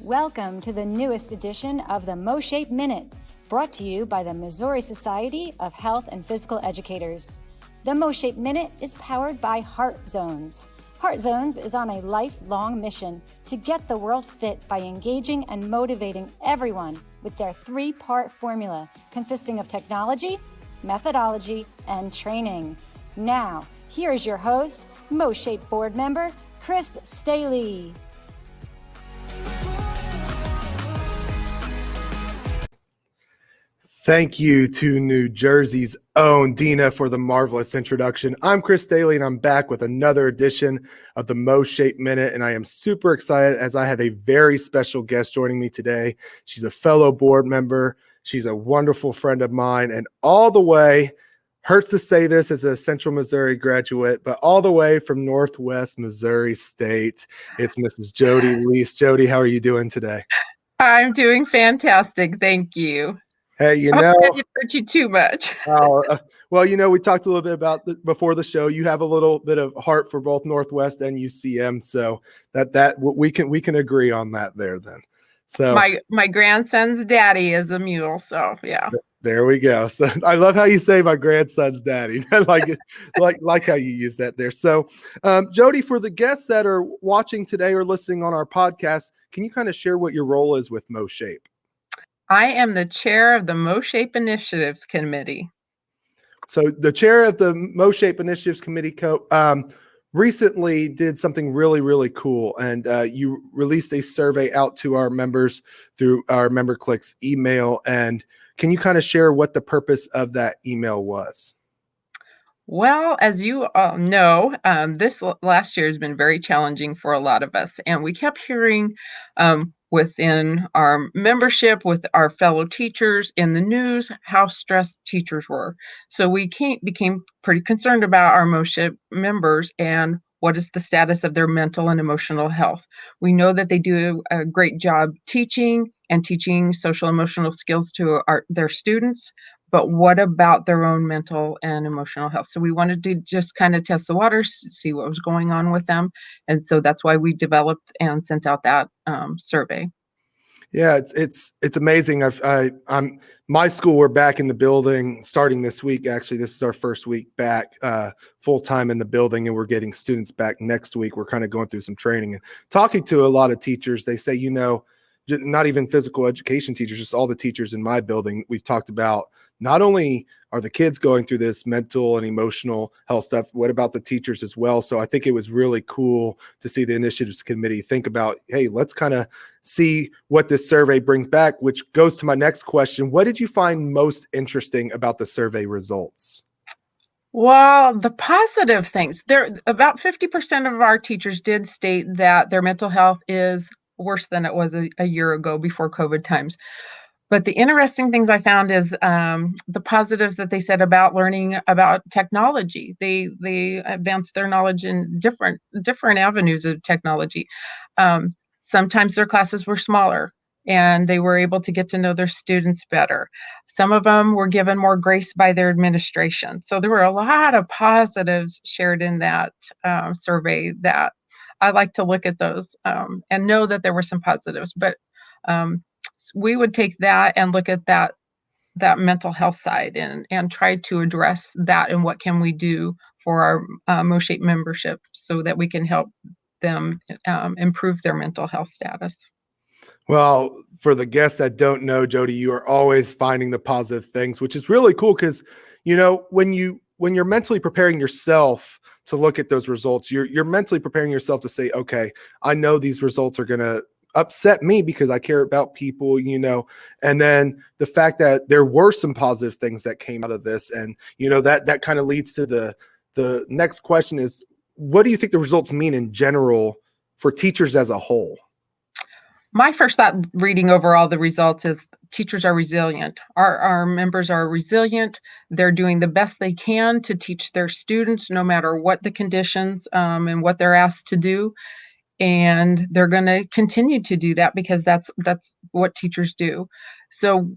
Welcome to the newest edition of the MOSHAPE Minute, brought to you by the Missouri Society of Health and Physical Educators. The MOSHAPE Minute is powered by Heart Zones. Heart Zones is on a lifelong mission to get the world fit by engaging and motivating everyone with their three-part formula consisting of technology, methodology, and training. Now, here is your host, MOSHAPE board member, Chris Staley. Thank you to New Jersey's own Dina for the marvelous introduction. I'm Chris Staley, and I'm back with another edition of the MOSHAPE Minute, and I am super excited as I have a very special guest joining me today. She's a fellow board member. She's a wonderful friend of mine, and all the way, hurts to say this as a Central Missouri graduate, but all the way from Northwest Missouri State, it's Mrs. Jodie Leiss. Jodie, how are you doing today? I'm doing fantastic. Thank you. Hey, I didn't hurt you too much. Well, we talked a little bit about before the show. You have a little bit of heart for both Northwest and UCM, so that we can agree on that there. Then, so my grandson's daddy is a mule, so yeah. There we go. So I love how you say my grandson's daddy. I like it, like how you use that there. So, Jodie, for the guests that are watching today or listening on our podcast, can you kind of share what your role is with MOSHAPE? I am the chair of the MOSHAPE Initiatives Committee. So the chair of the MOSHAPE Initiatives Committee recently did something really, really cool. And you released a survey out to our members through our Member Clicks email. And can you kind of share what the purpose of that email was? Well, as you all know, this last year has been very challenging for a lot of us. And we kept hearing within our membership, with our fellow teachers in the news, how stressed teachers were. So we became pretty concerned about our MOSHAPE members and what is the status of their mental and emotional health. We know that they do a great job teaching social emotional skills to their students, but what about their own mental and emotional health? So we wanted to just kind of test the waters, see what was going on with them. And so that's why we developed and sent out that survey. Yeah, it's amazing. I'm my school. We're back in the building starting this week. Actually, this is our first week back full time in the building, and we're getting students back next week. We're kind of going through some training and talking to a lot of teachers. They say, not even physical education teachers, just all the teachers in my building. We've talked about not only are the kids going through this mental and emotional health stuff, what about the teachers as well? So I think it was really cool to see the Initiatives Committee think about, hey, let's kind of see what this survey brings back, which goes to my next question. What did you find most interesting about the survey results? Well, the positive things, about 50% of our teachers did state that their mental health is worse than it was a year ago before COVID times. But the interesting things I found is the positives that they said about learning about technology. They advanced their knowledge in different avenues of technology. Sometimes their classes were smaller, and they were able to get to know their students better. Some of them were given more grace by their administration. So there were a lot of positives shared in that survey that I like to look at those and know that there were some positives. But we would take that and look at that mental health side and try to address that, and what can we do for our MOSHAPE membership so that we can help them improve their mental health status. Well, for the guests that don't know, Jodie, you are always finding the positive things, which is really cool because, when you're mentally preparing yourself to look at those results, you're mentally preparing yourself to say, okay, I know these results are going to upset me because I care about people, and then the fact that there were some positive things that came out of this. And, that kind of leads to the next question is, what do you think the results mean in general for teachers as a whole? My first thought reading over all the results is teachers are resilient. Our members are resilient. They're doing the best they can to teach their students, no matter what the conditions and what they're asked to do. And they're going to continue to do that because that's what teachers do. So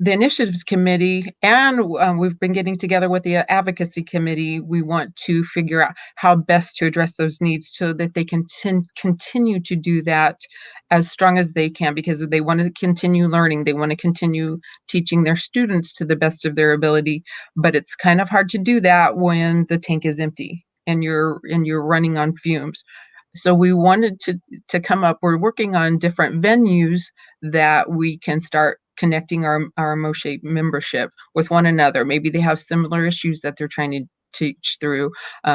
the initiatives committee, and we've been getting together with the advocacy committee. We want to figure out how best to address those needs so that they can continue to do that as strong as they can, because they want to continue learning. They want to continue teaching their students to the best of their ability. But it's kind of hard to do that when the tank is empty and you're running on fumes. So we wanted to come up. We're working on different venues that we can start connecting our MOSHAPE membership with one another. Maybe they have similar issues that they're trying to teach through.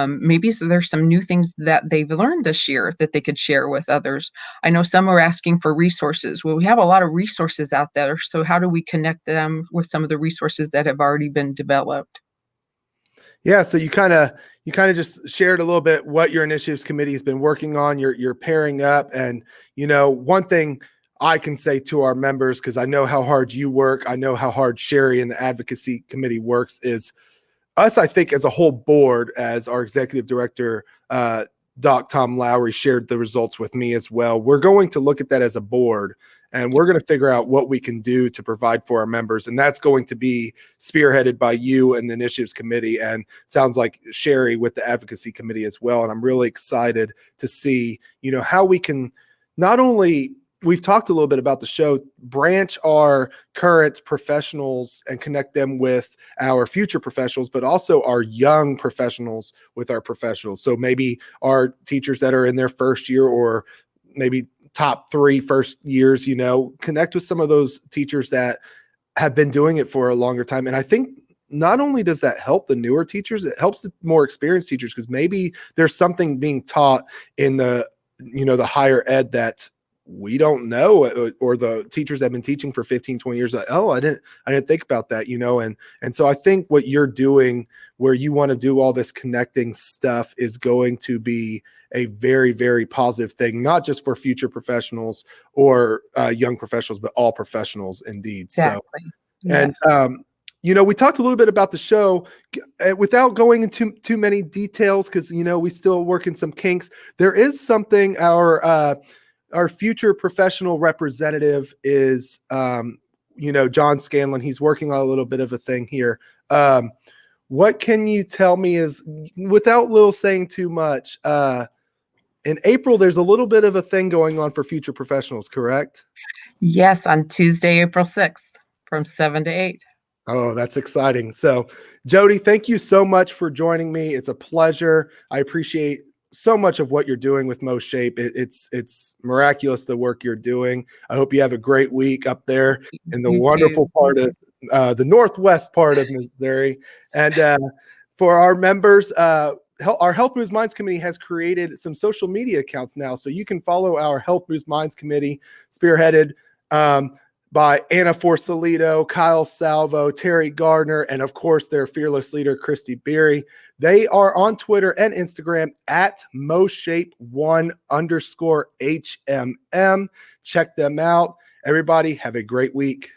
Maybe so there's some new things that they've learned this year that they could share with others. I know some are asking for resources. Well, we have a lot of resources out there. So how do we connect them with some of the resources that have already been developed? Yeah, so you kind of just shared a little bit what your initiatives committee has been working on. You're pairing up, and one thing I can say to our members, because I know how hard you work, I know how hard Sherry and the advocacy committee works, is us, I think, as a whole board, as our executive director, Doc Tom Lowry, shared the results with me as well. We're going to look at that as a board, and we're going to figure out what we can do to provide for our members. And that's going to be spearheaded by you and the initiatives committee, and sounds like Sherry with the advocacy committee as well. And I'm really excited to see, how we can not only, we've talked a little bit about the show, branch our current professionals and connect them with our future professionals, but also our young professionals with our professionals. So maybe our teachers that are in their first year, or maybe top 3 first years, connect with some of those teachers that have been doing it for a longer time. And I think not only does that help the newer teachers, it helps the more experienced teachers, because maybe there's something being taught in the higher ed that we don't know, or the teachers that have been teaching for 15, 20 years, like, oh, I didn't think about that, and so I think what you're doing, where you want to do all this connecting stuff, is going to be a very, very positive thing, not just for future professionals or young professionals, but all professionals indeed. Exactly. So, Yes. and we talked a little bit about the show without going into too many details, because we still work in some kinks. There is something our future professional representative is, John Scanlon. He's working on a little bit of a thing here. What can you tell me is, without Lil saying too much, in April, there's a little bit of a thing going on for future professionals, correct? Yes, on Tuesday, April 6th from 7 to 8. Oh, that's exciting. So, Jodie, thank you so much for joining me. It's a pleasure. I appreciate so much of what you're doing with MOSHAPE. It's miraculous, the work you're doing. I hope you have a great week up there in the wonderful part of the northwest part of Missouri. And for our members, our Health Moves Minds Committee has created some social media accounts now, so you can follow our Health Moves Minds Committee, spearheaded by Anna Forsalito, Kyle Salvo, Terry Gardner, and of course their fearless leader, Christy Beery. They are on Twitter and Instagram at MOSHAPE1_HMM. Check them out. Everybody have a great week.